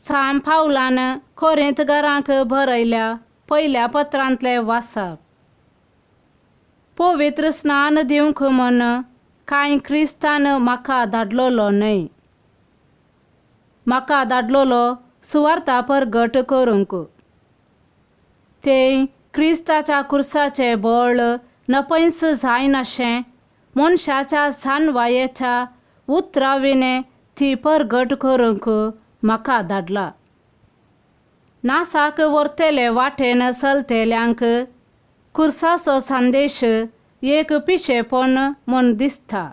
साम पावलान कोरिंथकारांक बरयल्या पयल्या पत्रांतले वाचप. पवित्र स्नान दिवंक म्हण कांय क्रिस्तान म्हाका धाडलोलो न्हय. म्हाका धाडलोलो सुवार्ता परगट करूंक. ते क्रिस्ताच्या कुर्साचे बळ नपयस जायनाशें मनशाच्या जानवायेच्या उतराविणे ती परगट करूंक म्हाका धाडला. नासाक व्हरतेले वाटेन चलतेल्यांक कुर्साचो संदेश एक पिशेपण म्हूण दिसता.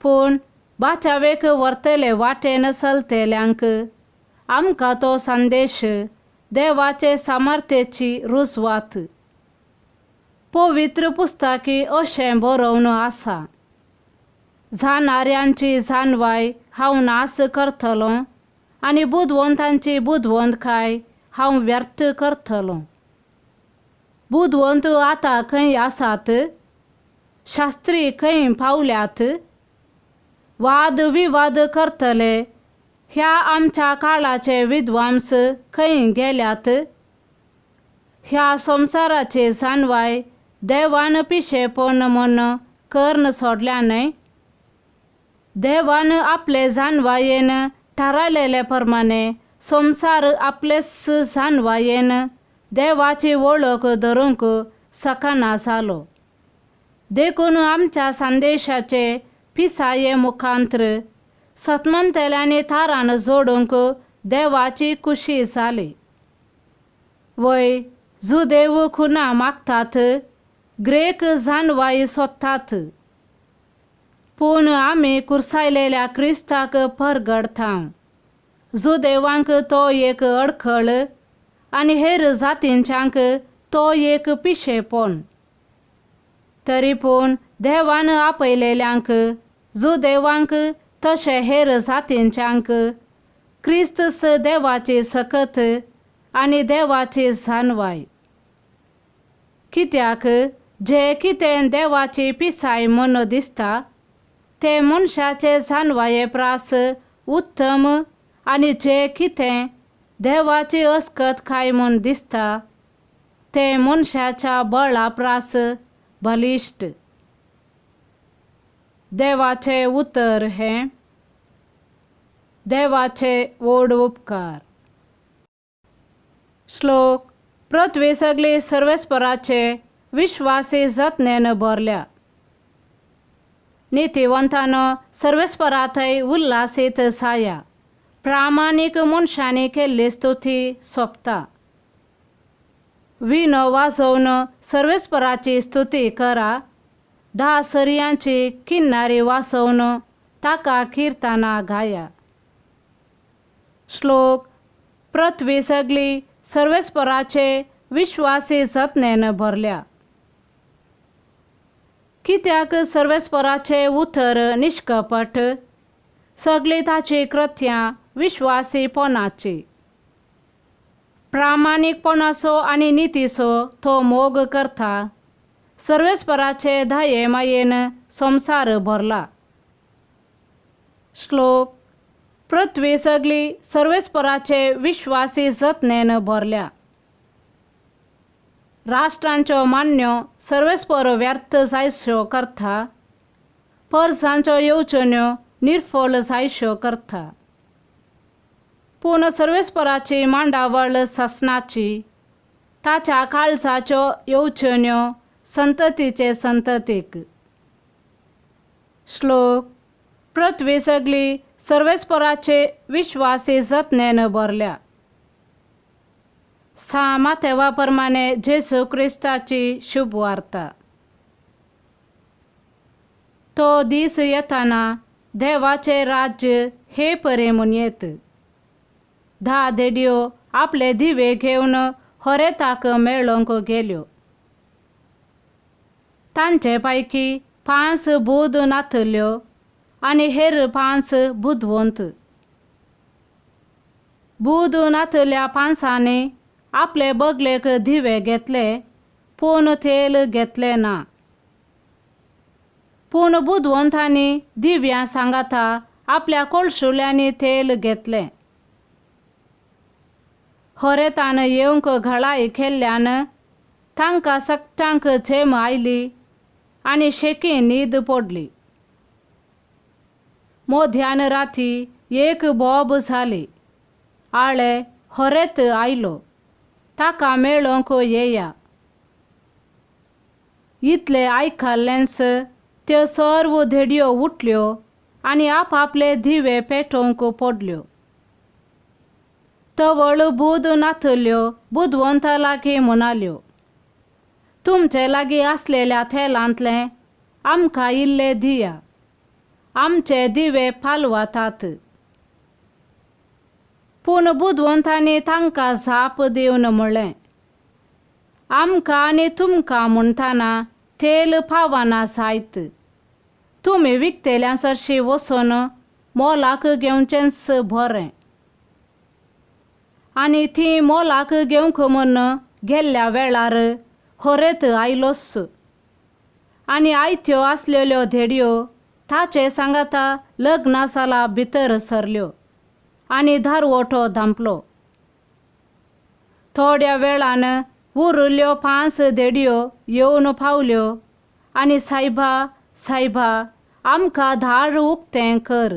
पूण बाचावेक व्हरतेले वाटेन चलतेल्यांक आमकां तो संदेश देवाचे सामर्थ्येची रुजवात. पवित्र पुस्तकी अशें बरोवन आसा, जाणाऱ्यांची जानवाय हांव नास करतलों आनी बुदवंतांची बुदवंतकाय हांव व्यर्थ करतलों. बुदवंत आतां खंय आसात? शास्त्री खंय पावल्यात? वाद विवाद करतले ह्या आमच्या काळाचे विद्वांस खंय गेल्यात? ह्या संवसाराची जानवाय देवान पिशेपण म्हूण कर्ण सोडल्या न्हय. देवान आपले जानवायेन थारायलेले प्रमाणे संवसार आपलेच जानवायेन देवाची वळख धरूंक शकना जालो. देखून आमच्या संदेशाचे पिसाये मुखांतर सतमंतेल्यांनी थारान जोडूंक देवाची खुशी जाली. वय जुदेव खुना मागतात, ग्रेक जानवाय सोदतात. पूण आमी कुर्सायलेल्या क्रिस्ताक परगडथांव. जुदेवांक तो एक अडखळ आनी हेर जातींच्यांक तो एक पिशेपण. तरी पूण देवान आपयलेल्यांक, जुदेवांक तशें हेर जातींच्यांक क्रिस्तस देवाची सकत आनी देवाची जानवाय. कित्याक जे कितें देवाची पिसाय म्हूण दिसता ते मनशाचे जानवाये प्रास उत्तम आनी जे कितें देवाची अस्कतकाय म्हूण दिसता ते मनशाच्या बळा प्रास बलिश्ट. देवाचे उतर हें. देवाचे व्हड उपकार. श्लोक. पृथ्वी सगळी सर्वेस्पराचे विश्वासी जतनेन भरल्या. नितीवंतानो सर्वेस्पराथय उल्हासीत जाया. प्रामाणीक मनशांनी केल्ली स्तुती सोंपता. विणो वाजोवन सर्वेस्पराची स्तुती करा. धा सरयांची किन्नारी वाजोवन ताका किर्तना गाया. श्लोक. पृथ्वी सगळी सर्वेस्पराचे विश्वासी जतनेन भरल्या. कित्याक सर्वेस्पराचे उतर निश्कपट, सगळी ताची कृत्यां विश्वासीपणाची. प्रामाणीकपणाचो आनी नितीचो तो मोग करता. सर्वेस्पराचे दये मायेन संवसार भरला. श्लोक. पृथ्वी सगळी सर्वेस्पराचे विश्वासी जतनेन भरल्या. राष्ट्रांच्यो मान्यो सर्वेस्पर व्यर्थ जायश्यो करता. परजांच्यो येवजण्यो निर्फळ जायश्यो करता. पूण सर्वेस्पराची मांडावळ ससनाची, ताच्या काळजाच्यो येवजण्यो संततीचे संततीक. श्लोक. पृथ्वी सगळी सर्वेस्पराचे विश्वासी जतनेन भरल्या. माथेवा प्रमाणे जेसू क्रिस्ताची शुभ वार्ता. तो दीस येताना देवाचे राज्य हे परे म्हूण येत. 10 देडयो आपले दिवे घेवन हरेताक मेळोंक गेल्यो. तांचे पैकी 5 बुद नाथल्यो आनी हेर 5 बुदवंत. बुद नाथल्या 5 आपले बगलेक दिवे घेतले पूण तेल घेतले ना. पूण बुदवंतांनी दिव्यां सांगाता आपल्या कळशुल्यांनी तेल घेतले. होरेतान येवंक घळाई केल्ल्यान तांकां सकटांक झेम आयली आनी शेकी न्हीद पडली. मोध्यान राती एक बोब जाली. आळे होरेत आयलो, ताका मेळोंक येया. इतले आयकल्लेंस त्यो सर्व धेडयो उठल्यो आनी आपआपले दिवे पेटोवंक पडल्यो. तवळ बुद नाथल्यो बुदवंता लागीं म्हणाल्यो, तुमचे लागीं आसलेल्या तेलांतले आमकां इल्ले दिया, आमचे दिवे पालवातात. पूण बुदवंतांनी तांकां जाप दिवन म्हणलें, आमकां आनी तुमकां म्हणटाना तेल पावना जायत. तुमी विकतेल्या सरशी वचून मोलाक घेवचेंच बरें. आनी ती मोलाक घेवंक म्हूण गेल्ल्या वेळार होरेत आयलोच. आनी आयत्यो आसलेल्यो धेडयो ताचे सांगाता लग्नासाला भितर सरल्यो आनी धारवटो धांपलो. थोड्या वेळान उरिल्ल्यो 5 धेडयो येवन पावल्यो आनी सायबा सायबा आमकां दार उक्तें कर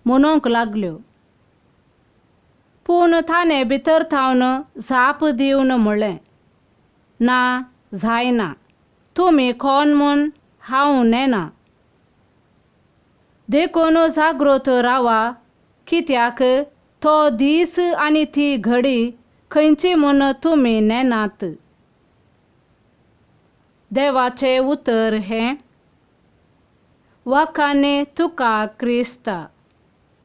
म्हणूंक लागल्यो. पूण ताणें भितर थावन जाप दिवन म्हणलें, ना जायना, तुमी कोण म्हूण हांव नेना. देखून जागृत रावा, कित्याक तो दीस आनी ती घडी खंयची म्हूण तुमी नेनात. देवाचें उतर हें, वखाने तुका क्रिस्ता.